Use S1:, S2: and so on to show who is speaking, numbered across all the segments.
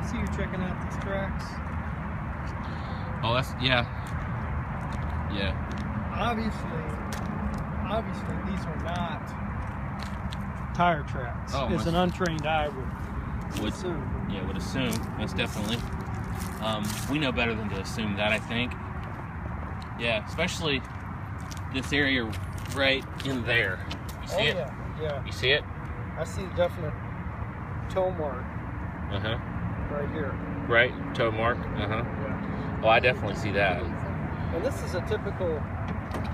S1: see you're checking out these tracks.
S2: Oh, that's, yeah. Yeah.
S1: Obviously, these are not tire tracks.
S2: Oh,
S1: as an untrained eye would
S2: assume. Yeah, would assume. Most definitely. We know better than to assume that, I think. Yeah, especially this area right in there. You see it?
S1: Yeah.
S2: You see it?
S1: I see a definite toe mark.
S2: Uh-huh.
S1: Right here.
S2: Right? Toe mark? Uh-huh.
S1: Yeah.
S2: Oh, I definitely see that.
S1: And this is a typical,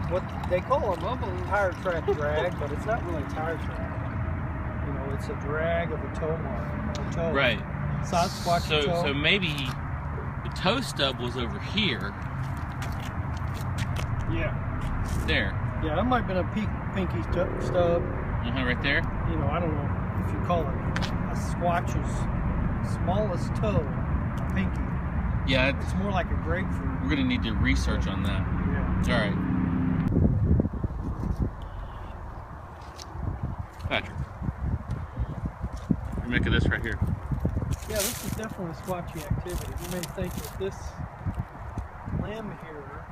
S1: what they call a tire track drag, but it's not really a tire track. You know, it's a drag of a toe mark. A toe.
S2: Right.
S1: Sasquatch toe.
S2: So maybe the toe stub was over here.
S1: Yeah.
S2: There.
S1: Yeah, that might have been a pinky stub.
S2: Right there.
S1: You know, I don't know if you call it a squatch's smallest toe, pinky.
S2: Yeah,
S1: It's more like a grapefruit.
S2: we're gonna need to research on that.
S1: Yeah.
S2: All right. Patrick, what do you make of this right here?
S1: Yeah, this is definitely a squatchy activity. You may think that this limb here,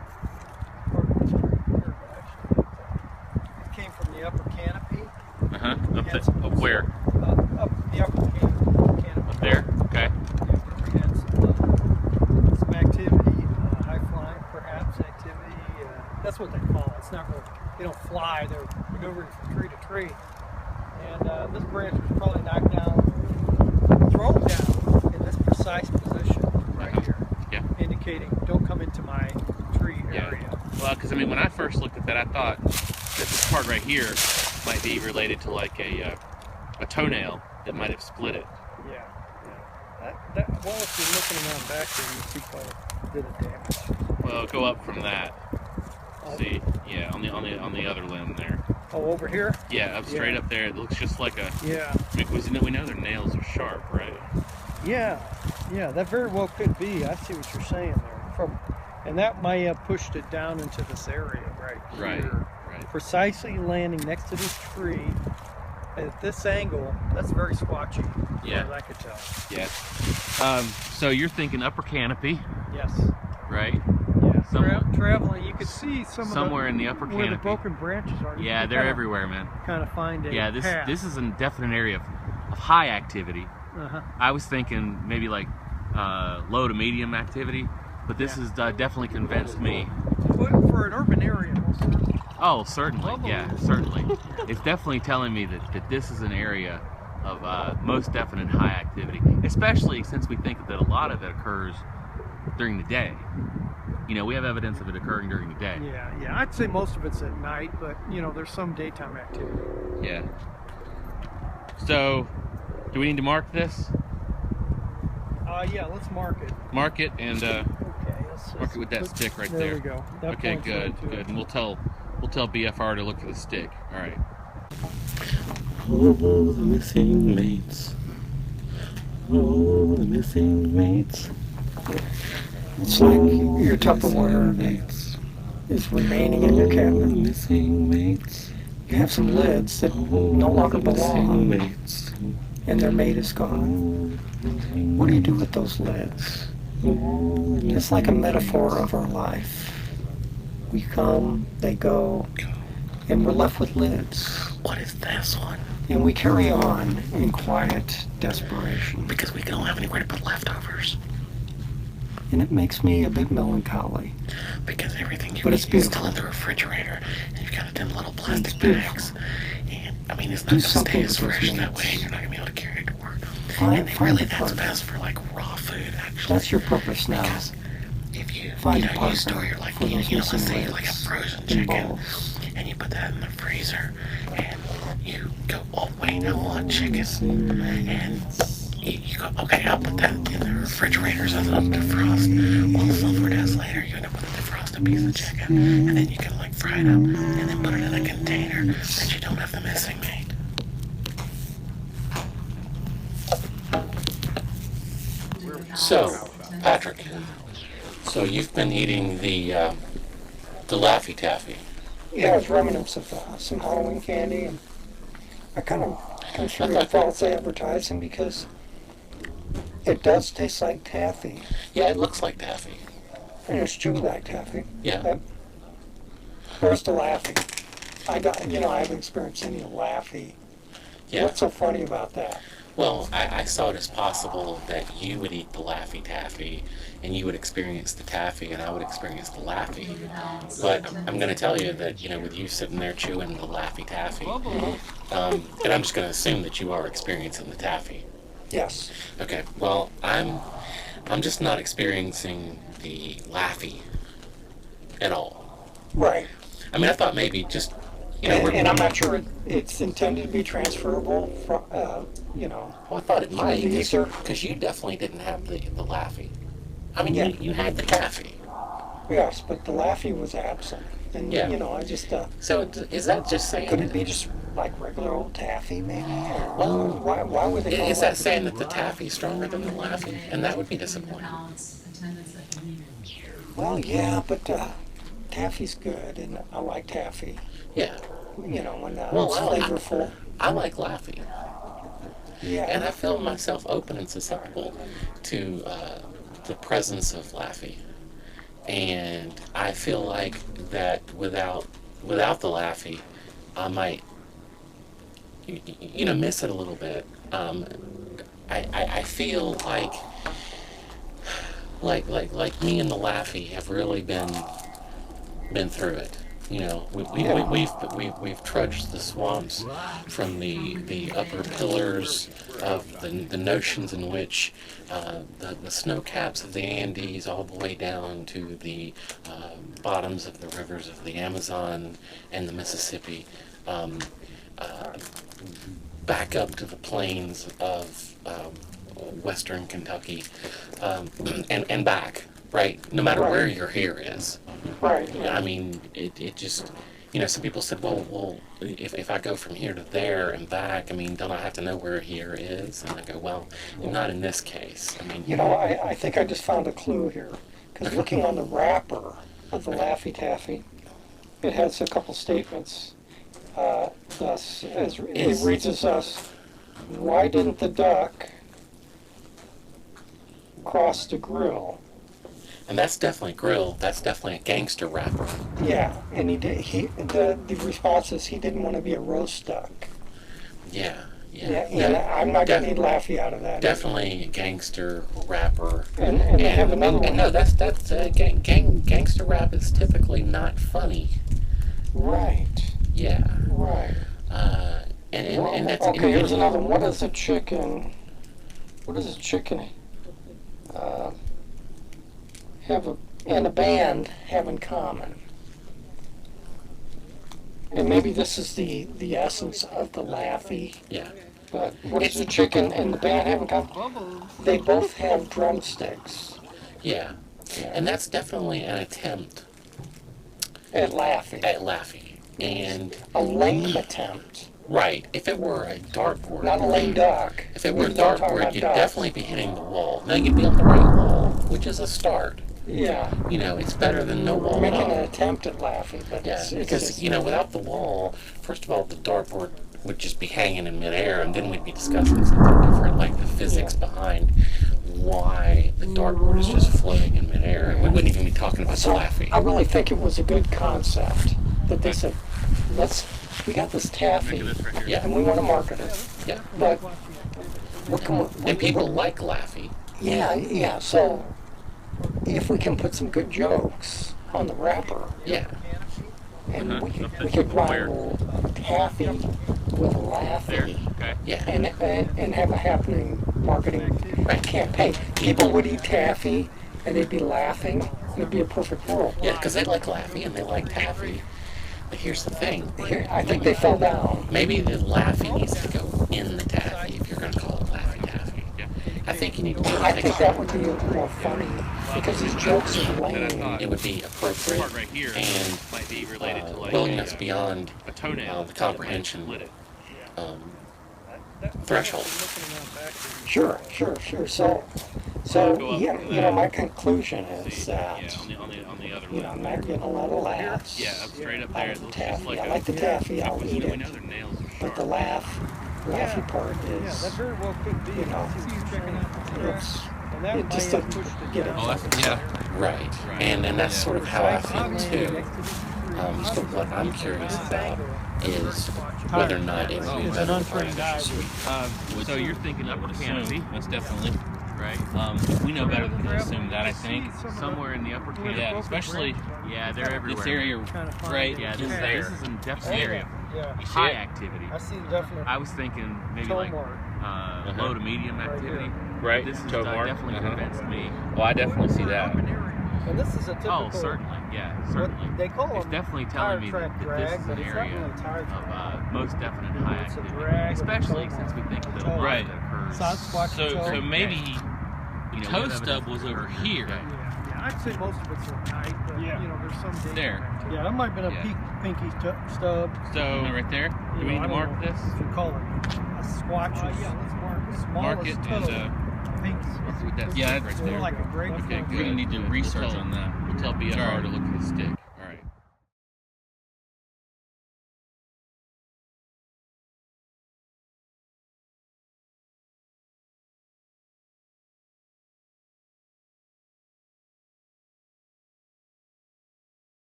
S1: or this tree here, actually, it came from the upper canopy.
S2: Up where?
S1: Up the upper canopy.
S2: Up there. Okay.
S1: Yeah, where we had some activity, high flying, perhaps activity. That's what they call it. It's not really. They don't fly. They're maneuvering from tree to tree. And this branch was probably knocked down, thrown down in this precise position right here, indicating don't come into my tree area.
S2: Well, because I mean, when I first looked at that, I thought that this part right here might be related to like a toenail that might have split it.
S1: Yeah. Well, if you're looking around back there, you see quite a bit of damage.
S2: Well, go up from that. See, yeah, on the other limb there.
S1: Oh, over here?
S2: Yeah, up straight up there. It looks just like a.
S1: Yeah.
S2: I mean, we know their nails are sharp, right?
S1: Yeah, that very well could be. I see what you're saying there. And that might have pushed it down into this area right here.
S2: Right.
S1: Precisely landing next to this tree at this angle. That's very squatchy.
S2: Yeah.
S1: As I could tell.
S2: Yeah. So you're thinking upper canopy.
S1: Yes.
S2: Right.
S1: Yeah. Traveling, you could see
S2: somewhere in the upper canopy
S1: where the broken branches are.
S2: Yeah, they're everywhere, man.
S1: Kind of find it.
S2: Yeah, this is a definite area of high activity. I was thinking maybe like low to medium activity, but this has definitely convinced me.
S1: For an urban area, most of it.
S2: Oh, certainly. Yeah, certainly. It's definitely telling me that this is an area of most definite high activity, especially since we think that a lot of it occurs during the day. You know, we have evidence of it occurring during the day.
S1: Yeah. I'd say most of it's at night, but you know, there's some daytime activity.
S2: Yeah. So, do we need to mark this?
S1: Yeah, let's mark it.
S2: Mark it and
S1: let's
S2: mark it with that stick right there.
S1: There we go. That
S2: okay,
S1: points
S2: good,
S1: right to
S2: good.
S1: it.
S2: And we'll tell BFR to look for the stick. All right.
S3: Oh, the missing mates. Oh, the missing mates.
S4: It's like your Tupperware is remaining in your cabinet.
S3: Missing mates.
S4: You have some lids that no longer belong,
S3: Mates.
S4: and their mate is gone. What do you do with those lids? It's like a metaphor of our life. We come, they go, and we're left with lids.
S3: What is this one?
S4: And we carry on in quiet desperation.
S3: Because we don't have anywhere to put leftovers.
S4: And it makes me a bit melancholy.
S3: Because everything you
S4: But
S3: eat
S4: it's
S3: is
S4: beautiful.
S3: still in the refrigerator, and you've got it in little plastic
S4: It's beautiful.
S3: bags. And I mean, it's not
S4: Do
S3: going to
S4: something
S3: stay
S4: with
S3: as
S4: those
S3: fresh that
S4: mates.
S3: way, and you're not going to be able to carry it to work.
S4: Find
S3: And really,
S4: a
S3: that's
S4: partner.
S3: best for like raw food, actually.
S4: That's your purpose now.
S3: Because if you,
S4: Find a
S3: you
S4: partner
S3: store your like,
S4: for those
S3: let's
S4: missing
S3: say like a
S4: lids
S3: frozen
S4: and
S3: chicken,
S4: balls.
S3: and you put that in the freezer, and you go, oh wait, I want chicken, and you go, okay, I'll put that in the refrigerator so that it'll defrost. Well, 4 days later, you end up with a defrosted piece of chicken, and then you can like fry it up, and then put it in a container that you don't have the missing mate. So, Patrick, so you've been eating the Laffy Taffy.
S4: Yeah, I was remnants of some Halloween candy, and I kind of consider it false advertising because It does taste like taffy.
S3: Yeah, it looks like taffy.
S4: And it's chewy like taffy.
S3: Yeah.
S4: Where's the Laffy? I haven't experienced any Laffy.
S3: Yeah.
S4: What's so funny about that?
S3: Well, I saw it as possible that you would eat the Laffy Taffy, and you would experience the taffy, and I would experience the Laffy. But I'm going to tell you that, with you sitting there chewing the Laffy Taffy, and I'm just going to assume that you are experiencing the taffy.
S4: Yes.
S3: Okay. Well, I'm just not experiencing the Laffy at all.
S4: Right.
S3: I mean, I thought maybe just,
S4: And I'm not sure it's intended to be transferable from,
S3: Well, I thought it might,
S4: Ether.
S3: because you definitely didn't have the Laffy. I mean,
S4: Yeah.
S3: you had the taffy.
S4: Yes, but the Laffy was absent. And,
S3: Yeah.
S4: I just,
S3: So is that just saying?
S4: could it be just like regular old taffy, maybe? Or
S3: Well,
S4: why would they call
S3: Is
S4: it
S3: that
S4: Laffy?
S3: saying that the taffy's stronger than the Laffy? And that would be disappointing.
S4: Well, yeah, but taffy's good, and I like taffy.
S3: Yeah.
S4: When
S3: Well,
S4: it's flavorful.
S3: I like Laffy,
S4: Yeah.
S3: and I feel myself open and susceptible to the presence of Laffy. And I feel like that without the Laffy, I might, miss it a little bit. I feel like me and the Laffy have really been through it. We've trudged the swamps from the upper pillars of the notions in which the snow caps of the Andes all the way down to the bottoms of the rivers of the Amazon and the Mississippi, back up to the plains of western Kentucky, and back, right? No matter where your hair is.
S4: Right.
S3: I mean, it just, some people said, well, if I go from here to there and back, I mean, don't I have to know where here is? And I go, well, not in this case. I mean,
S4: I think I just found a clue here. Because looking on the wrapper of the Laffy Taffy, it has a couple statements. It reads as thus: why didn't the duck cross the grill?
S3: and that's definitely grill. That's definitely a gangster rapper.
S4: Yeah, and the response is he didn't want to be a roast duck.
S3: Yeah.
S4: And I'm not going to need Laffy out of that.
S3: Definitely a gangster rapper.
S4: And they have another one.
S3: No, that's gangster rap is typically not funny.
S4: Right.
S3: Yeah.
S4: Right.
S3: And that's
S4: okay. Here's another one. What does a chicken and a band have in common? And maybe this is the essence of the Laffy.
S3: Yeah.
S4: But what does the chicken and the band have in common? They both have drumsticks.
S3: Yeah. And that's definitely an attempt
S4: At Laffy.
S3: at Laffy. And
S4: A lame attempt.
S3: right, if it were a dartboard,
S4: Not a lame duck.
S3: if it were a
S4: We don't talk
S3: dartboard,
S4: about
S3: you'd
S4: ducks.
S3: definitely be hitting the wall. Now you'd be on the right wall, which is a start.
S4: Yeah.
S3: It's better than no wall
S4: We're
S3: at
S4: making an
S3: all.
S4: attempt at Laffy, but
S3: Yeah,
S4: it's
S3: because
S4: just,
S3: without the wall, first of all, the dartboard would just be hanging in midair, and then we'd be discussing something different, like the physics behind why the dartboard is just floating in midair. We wouldn't even be talking about the
S4: So
S3: Laffy.
S4: I really think it was a good concept that they said, we got this taffy,
S3: Yeah,
S4: and we want to market it,
S3: yeah.
S4: but what can we,
S3: And people like Laffy.
S4: yeah, so if we can put some good jokes on the wrapper,
S3: Yeah,
S4: and we could rival taffy with Laffy,
S3: yeah.
S4: and have a happening marketing campaign. People would eat taffy, and they'd be laughing. It'd be a perfect world.
S3: Yeah, because they like Laffy and they like taffy. But here's the thing.
S4: Here, I think they fell down.
S3: Maybe the Laffy needs to go in the taffy if you're going to call it Laffy Taffy. I think you need to
S4: I
S3: take
S4: think that would be more funny because his jokes are lame.
S3: it would be appropriate
S2: Part right here
S3: and
S2: might be related to like
S3: willingness beyond
S2: a toenail.
S3: the comprehension
S2: Split it.
S3: threshold.
S4: Sure. So yeah, my conclusion is that
S2: Yeah, on the other
S4: I'm
S2: one.
S4: not getting a lot of laughs.
S2: Yeah, up straight up
S4: out
S2: there.
S4: of
S2: It
S4: the
S2: looks just
S4: taffy.
S2: like
S4: I like the taffy. I'll eat
S2: we
S4: it,
S2: know their nails are
S4: but the
S2: sharp.
S4: laugh, roughy part
S1: Yeah, that
S4: is,
S1: very well could be.
S4: you know,
S1: I see you checking out the track,
S4: it's,
S1: and that
S4: it
S1: might
S4: just
S1: have
S4: doesn't
S1: pushed it
S4: get
S1: down.
S4: it.
S2: Oh, that's, yeah.
S3: Right. And that's sort of how I feel too. But what I'm curious about is whether or not it
S1: It's
S3: moves
S1: an
S3: over
S1: untrained guy.
S2: So you're thinking upper canopy,
S5: Most definitely.
S2: right?
S5: We know better than to assume that, I think.
S2: Somewhere in the upper canopy.
S5: Yeah, especially
S2: Yeah, they're everywhere.
S5: this area right
S2: Yeah,
S5: in
S2: this
S5: there.
S2: is in definitely area.
S1: Yeah,
S2: High activity.
S1: I see definitely.
S2: I was thinking maybe
S1: toe
S2: like
S1: mark.
S2: low to medium activity.
S5: Right,
S2: This is
S5: toe mark.
S2: definitely convinced me.
S5: Well, I definitely see that.
S1: And this is a typical.
S2: Oh, certainly. Yeah,
S1: What
S2: certainly.
S1: they call
S2: It's
S1: them
S2: definitely
S1: tire
S2: telling me
S1: track
S2: that
S1: drag,
S2: this is
S1: but
S2: an
S1: it's not
S2: area
S1: really tire track.
S2: of most definite high
S1: It's a
S2: activity.
S1: drag with a
S2: Especially
S1: toe
S2: since we
S1: mark.
S2: think that a
S1: Toe
S2: lot
S5: Right.
S2: of it occurs.
S1: Side squat
S5: So
S1: toe.
S5: so maybe
S2: You know,
S5: toe
S2: what
S5: stub
S2: evidence
S5: was
S2: has
S5: over
S2: occurred
S5: here.
S2: Okay.
S1: Yeah, I'd say most of it's in height, but you know, there's some danger
S5: There.
S1: too. Yeah, that might have been a
S5: Yeah.
S1: pinky stub.
S5: So right there. Do we need to mark this?
S1: If you call it a squatch. Yeah, let's mark it.
S5: Mark it
S1: Smallest
S5: and
S1: toe. Pinks.
S5: yeah,
S1: It's
S5: right
S1: more
S5: there.
S1: like a grape.
S5: Okay,
S1: fruit.
S5: we're gonna need to research on that.
S2: We'll tell BFR to look at the stick.